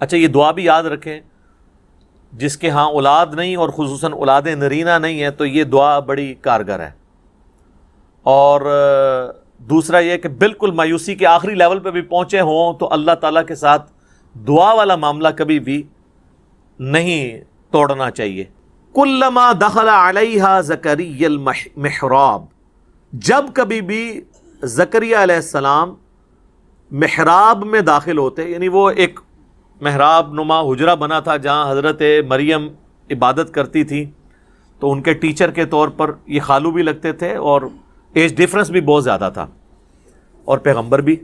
اچھا یہ دعا بھی یاد رکھیں، جس کے ہاں اولاد نہیں اور خصوصاً اولاد نرینہ نہیں ہے تو یہ دعا بڑی کارگر ہے. اور دوسرا یہ کہ بالکل مایوسی کے آخری لیول پہ بھی پہنچے ہوں تو اللہ تعالیٰ کے ساتھ دعا والا معاملہ کبھی بھی نہیں توڑنا چاہیے. کلما دخل علیہا زکریا المحراب، جب کبھی بھی زکریہ علیہ السلام محراب میں داخل ہوتے، یعنی وہ ایک محراب نما حجرہ بنا تھا جہاں حضرت مریم عبادت کرتی تھی، تو ان کے ٹیچر کے طور پر یہ خالو بھی لگتے تھے اور ایج ڈیفرنس بھی بہت زیادہ تھا اور پیغمبر بھی.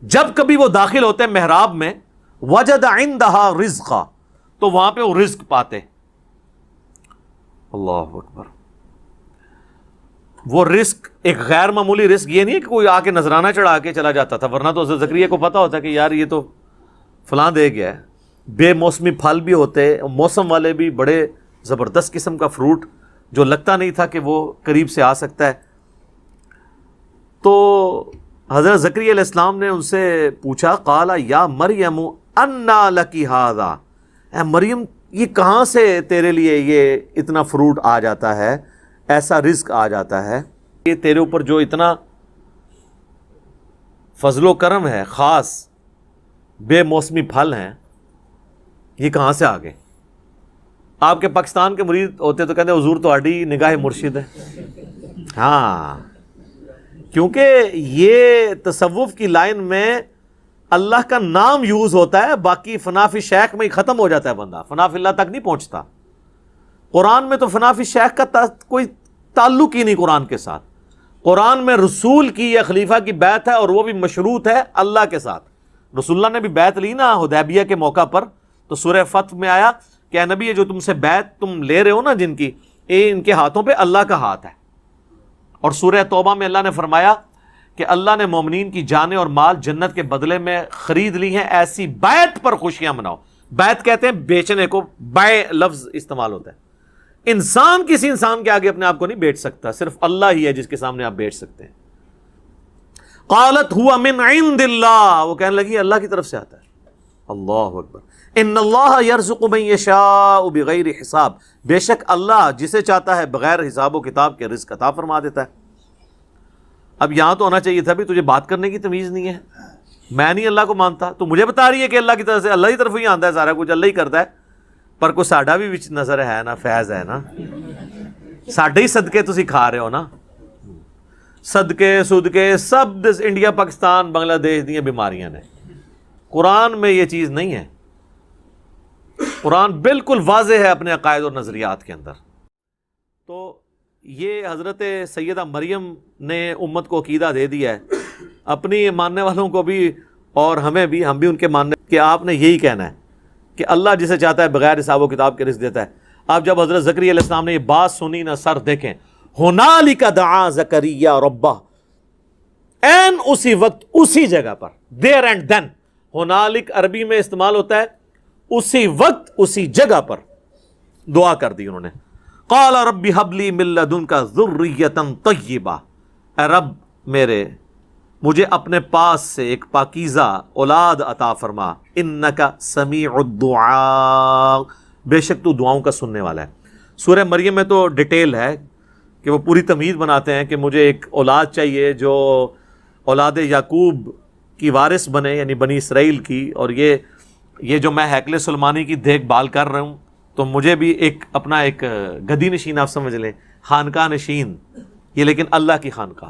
جب کبھی وہ داخل ہوتے محراب میں وجد عندہا رزقا، تو وہاں پہ وہ رزق پاتے. اللہ اکبر. وہ رزق ایک غیر معمولی رزق، یہ نہیں ہے کہ کوئی آ کے نذرانہ چڑھا کے چلا جاتا تھا، ورنہ تو زکریا کو پتا ہوتا کہ یار یہ تو فلاں دے گیا ہے. بے موسمی پھل بھی ہوتے، موسم والے بھی، بڑے زبردست قسم کا فروٹ جو لگتا نہیں تھا کہ وہ قریب سے آ سکتا ہے. تو حضرت زکریا علیہ السلام نے ان سے پوچھا، قال یا مریم انا لکی ھذا، اے مریم یہ کہاں سے تیرے لیے یہ اتنا فروٹ آ جاتا ہے، ایسا رزق آ جاتا ہے، یہ تیرے اوپر جو اتنا فضل و کرم ہے، خاص بے موسمی پھل ہیں، یہ کہاں سے آ گئے؟ آپ کے پاکستان کے مرید ہوتے تو کہتے ہیں حضور تہاڈی نگاہ مرشد ہے. ہاں، کیونکہ یہ تصوف کی لائن میں اللہ کا نام یوز ہوتا ہے، باقی فنا فی شیخ میں ہی ختم ہو جاتا ہے بندہ، فنا فی اللہ تک نہیں پہنچتا. قرآن میں تو فنا فی شیخ کا کوئی تعلق ہی نہیں قرآن کے ساتھ. قرآن میں رسول کی یا خلیفہ کی بیعت ہے اور وہ بھی مشروط ہے اللہ کے ساتھ. رسول اللہ نے بھی بیعت لی نا حدیبیہ کے موقع پر، تو سورہ فتح میں آیا کہ اے نبی یہ جو تم سے بیعت تم لے رہے ہو نا جن کی، یہ ان کے ہاتھوں پہ اللہ کا ہاتھ ہے. اور سورہ توبہ میں اللہ نے فرمایا کہ اللہ نے مومنین کی جانیں اور مال جنت کے بدلے میں خرید لی ہیں، ایسی بیعت پر خوشیاں مناؤ. بیعت کہتے ہیں بیچنے کو، بائے لفظ استعمال ہوتا ہے. انسان کسی انسان کے آگے اپنے آپ کو نہیں بیچ سکتا، صرف اللہ ہی ہے جس کے سامنے آپ بیچ سکتے ہیں. قالت هو من عند اللہ، وہ کہنے لگی اللہ کی طرف سے آتا ہے. اللہ اکبر. ان اللہ یرزق من یشاء بغیر حساب، بے شک اللہ جسے چاہتا ہے بغیر حساب و کتاب کے رزق عطا فرما دیتا ہے. اب یہاں تو ہونا چاہیے تھا بھی تجھے بات کرنے کی تمیز نہیں ہے، میں نہیں اللہ کو مانتا، تو مجھے بتا رہی ہے کہ اللہ کی طرف سے، اللہ کی طرف ہی آتا ہے سارا کچھ، اللہ ہی کرتا ہے. پر کوئی ساڈا بھی وچ نظر ہے نا، فیض ہے نا، ساڈے ہی صدقے تسی کھا رہے ہو نا. صدقے صدقے سب انڈیا پاکستان بنگلہ دیش دیا بیماریاں نے. قرآن میں یہ چیز نہیں ہے. قرآن بالکل واضح ہے اپنے عقائد اور نظریات کے اندر. تو یہ حضرت سیدہ مریم نے امت کو عقیدہ دے دیا ہے، اپنی ماننے والوں کو بھی اور ہمیں بھی، ہم بھی ان کے ماننے کہ آپ نے یہی کہنا ہے کہ اللہ جسے چاہتا ہے بغیر حساب و کتاب کے رزق دیتا ہے. آپ جب حضرت زکریا علیہ السلام نے یہ بات سنی نا، سر دیکھیں، ہنالک دعا زکریا ربہ، این اسی وقت اسی جگہ پر، دیر اینڈ دین. ہنالک عربی میں استعمال ہوتا ہے اسی وقت اسی جگہ پر دعا کر دی انہوں نے. قال رب هب لي من لدنك ذرية طیبہ، اے رب میرے مجھے اپنے پاس سے ایک پاکیزہ اولاد عطا فرما. انک سمیع الدعاء، بے شک تو دعاؤں کا سننے والا ہے. سورہ مریم میں تو ڈیٹیل ہے کہ وہ پوری تمہید بناتے ہیں کہ مجھے ایک اولاد چاہیے جو اولاد یعقوب کی وارث بنے، یعنی بنی اسرائیل کی. اور یہ جو میں ہیکل سلیمانی کی دیکھ بھال کر رہا ہوں تو مجھے بھی ایک اپنا ایک گدی نشین آپ سمجھ لیں، خانقاہ نشین، یہ لیکن اللہ کی خانقاہ،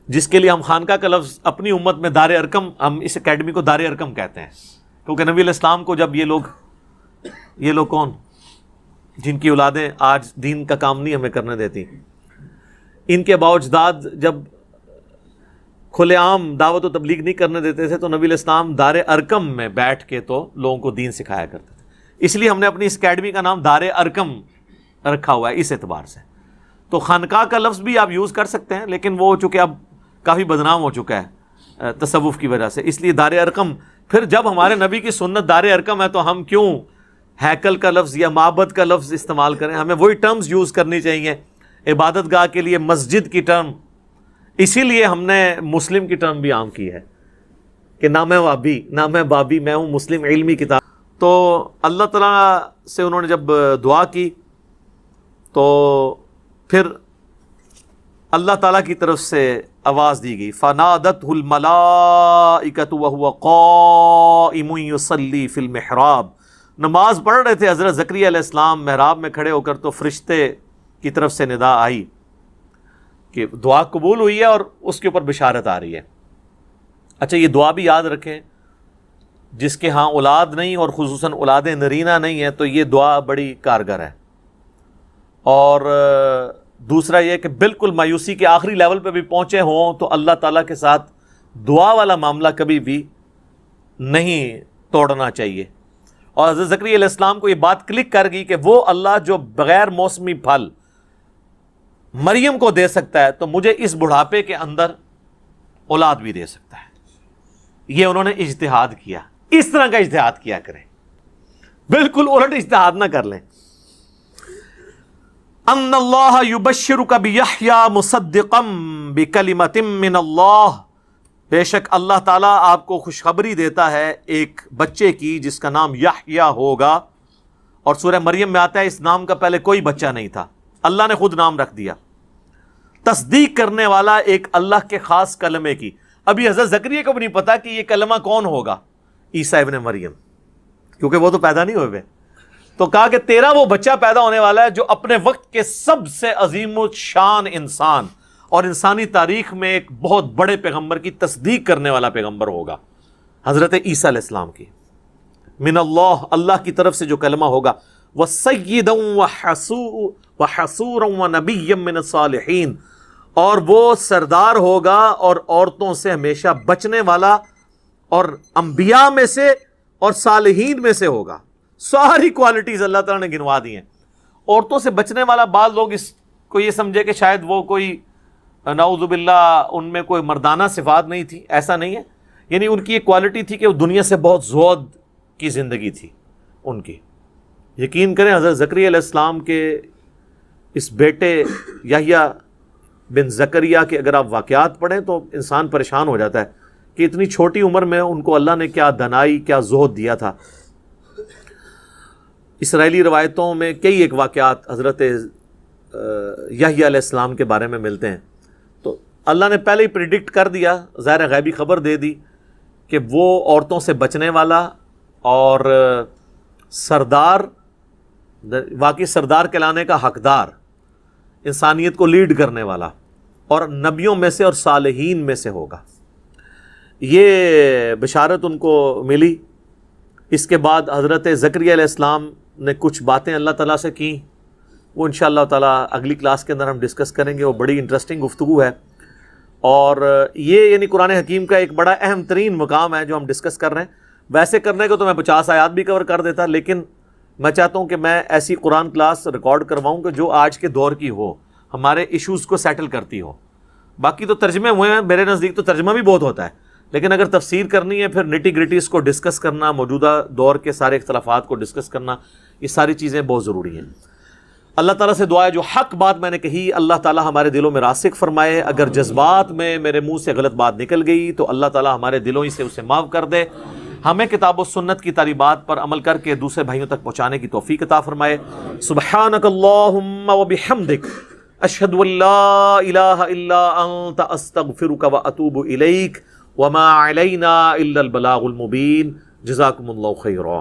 جس کے لیے ہم خانقاہ کا لفظ اپنی امت میں دار ارقم، ہم اس اکیڈمی کو دار ارقم کہتے ہیں، کیونکہ نبی علیہ السلام کو جب یہ لوگ کون جن کی اولادیں آج دین کا کام نہیں ہمیں کرنے دیتی، ان کے باء اجداد جب کھلے عام دعوت و تبلیغ نہیں کرنے دیتے تھے تو نبی علیہ السلام دار ارقم میں بیٹھ کے تو لوگوں کو دین سکھایا کرتے تھے. اس لیے ہم نے اپنی اس اکیڈمی کا نام دار ارقم رکھا ہوا ہے اس اعتبار سے. تو خانقاہ کا لفظ بھی آپ یوز کر سکتے ہیں، لیکن وہ چونکہ اب کافی بدنام ہو چکا ہے تصوف کی وجہ سے، اس لیے دار ارقم. پھر جب ہمارے نبی کی سنت دار ارقم ہے تو ہم کیوں ہیکل کا لفظ یا معبد کا لفظ استعمال کریں؟ ہمیں وہی ٹرمز یوز کرنی چاہیے. عبادت گاہ کے لیے مسجد کی ٹرم، اسی لیے ہم نے مسلم کی ٹرم بھی عام کی ہے. کہ نہ میں وابی نہ میں بابی، میں ہوں مسلم علمی کتاب. تو اللہ تعالیٰ سے انہوں نے جب دعا کی تو پھر اللہ تعالیٰ کی طرف سے آواز دی گئی، فَنَادَتْهُ الْمَلَائِكَةُ وَهُوَ قَائِمٌ يُصَلِّي فِي الْمِحْرَابِ. نماز پڑھ رہے تھے حضرت زکریا علیہ السلام محراب میں کھڑے ہو کر، تو فرشتے کی طرف سے ندا آئی کہ دعا قبول ہوئی ہے اور اس کے اوپر بشارت آ رہی ہے. اچھا یہ دعا بھی یاد رکھیں، جس کے ہاں اولاد نہیں اور خصوصاً اولاد نرینہ نہیں ہے تو یہ دعا بڑی کارگر ہے. اور دوسرا یہ کہ بالکل مایوسی کے آخری لیول پہ بھی پہنچے ہوں تو اللہ تعالیٰ کے ساتھ دعا والا معاملہ کبھی بھی نہیں توڑنا چاہیے. اور حضرت زکریا علیہ السلام کو یہ بات کلک کر گئی کہ وہ اللہ جو بغیر موسمی پھل مریم کو دے سکتا ہے تو مجھے اس بڑھاپے کے اندر اولاد بھی دے سکتا ہے. یہ انہوں نے اجتہاد کیا. اس طرح کا اجتہاد کیا کریں، بالکل الٹ اجتہاد نہ کر لیں. ان اللہ یبشرک بیحییٰ مصدقا بکلمۃ من اللہ، بے شک اللہ تعالیٰ آپ کو خوشخبری دیتا ہے ایک بچے کی جس کا نام یحییٰ ہوگا. اور سورہ مریم میں آتا ہے اس نام کا پہلے کوئی بچہ نہیں تھا، اللہ نے خود نام رکھ دیا. تصدیق کرنے والا ایک اللہ کے خاص کلمے کی. ابھی حضرت زکریا کو بھی نہیں پتا کہ یہ کلمہ کون ہوگا، عیسیٰ ابن مریم، کیونکہ وہ تو پیدا نہیں ہوئے. تو کہا کہ تیرا وہ بچہ پیدا ہونے والا ہے جو اپنے وقت کے سب سے عظیم الشان انسان اور انسانی تاریخ میں ایک بہت بڑے پیغمبر کی تصدیق کرنے والا پیغمبر ہوگا، حضرت عیسیٰ علیہ السلام کی. من اللہ، اللہ کی طرف سے جو کلمہ ہوگا. وَسَيِّدًا وَحَصُورًا وَنَبِيًّا مِّنَ الصَّالِحِينَ، اور وہ سردار ہوگا اور عورتوں سے ہمیشہ بچنے والا اور انبیاء میں سے اور صالحین میں سے ہوگا. ساری کوالٹیز اللہ تعالیٰ نے گنوا دی ہیں. عورتوں سے بچنے والا، بعض لوگ اس کو یہ سمجھے کہ شاید وہ کوئی نعوذ باللہ ان میں کوئی مردانہ صفات نہیں تھی. ایسا نہیں ہے، یعنی ان کی ایک کوالٹی تھی کہ وہ دنیا سے بہت زہد کی زندگی تھی ان کی. یقین کریں حضرت زکریا علیہ السلام کے اس بیٹے یحییٰ بن زکریا کے اگر آپ واقعات پڑھیں تو انسان پریشان ہو جاتا ہے کہ اتنی چھوٹی عمر میں ان کو اللہ نے کیا دنائی، کیا زہد دیا تھا. اسرائیلی روایتوں میں کئی ایک واقعات حضرت یحییٰ علیہ السلام کے بارے میں ملتے ہیں. تو اللہ نے پہلے ہی پریڈکٹ کر دیا، ظاہر غیبی خبر دے دی کہ وہ عورتوں سے بچنے والا اور سردار، واقعی سردار کہلانے کا حقدار، انسانیت کو لیڈ کرنے والا، اور نبیوں میں سے اور صالحین میں سے ہوگا. یہ بشارت ان کو ملی. اس کے بعد حضرت زکریا علیہ السلام نے کچھ باتیں اللہ تعالیٰ سے کی، وہ انشاءاللہ تعالیٰ اگلی کلاس کے اندر ہم ڈسکس کریں گے. وہ بڑی انٹرسٹنگ گفتگو ہے، اور یہ یعنی قرآن حکیم کا ایک بڑا اہم ترین مقام ہے جو ہم ڈسکس کر رہے ہیں. ویسے کرنے کو تو میں 50 آیات بھی کور کر دیتا، لیکن میں چاہتا ہوں کہ میں ایسی قرآن کلاس ریکارڈ کرواؤں کہ جو آج کے دور کی ہو، ہمارے ایشوز کو سیٹل کرتی ہو. باقی تو ترجمے ہوئے ہیں، میرے نزدیک تو ترجمہ بھی بہت ہوتا ہے، لیکن اگر تفسیر کرنی ہے، پھر نٹی گریٹیز کو ڈسکس کرنا، موجودہ دور کے سارے اختلافات کو ڈسکس کرنا، یہ ساری چیزیں بہت ضروری ہیں. اللہ تعالیٰ سے دعا ہے جو حق بات میں نے کہی اللہ تعالیٰ ہمارے دلوں میں راسخ فرمائے. اگر جذبات میں میرے منہ سے غلط بات نکل گئی تو اللہ تعالیٰ ہمارے دلوں ہی سے اسے معاف کر دے. ہمیں کتاب و سنت کی تعلیمات پر عمل کر کے دوسرے بھائیوں تک پہنچانے کی توفیق عطا فرمائے. سبحانک اللہم و بحمدک، اشہد ان لا الہ الا انت، استغفرک و اتوب الیک، وما علینا الا البلاغ المبین. جزاکم اللہ خیرا.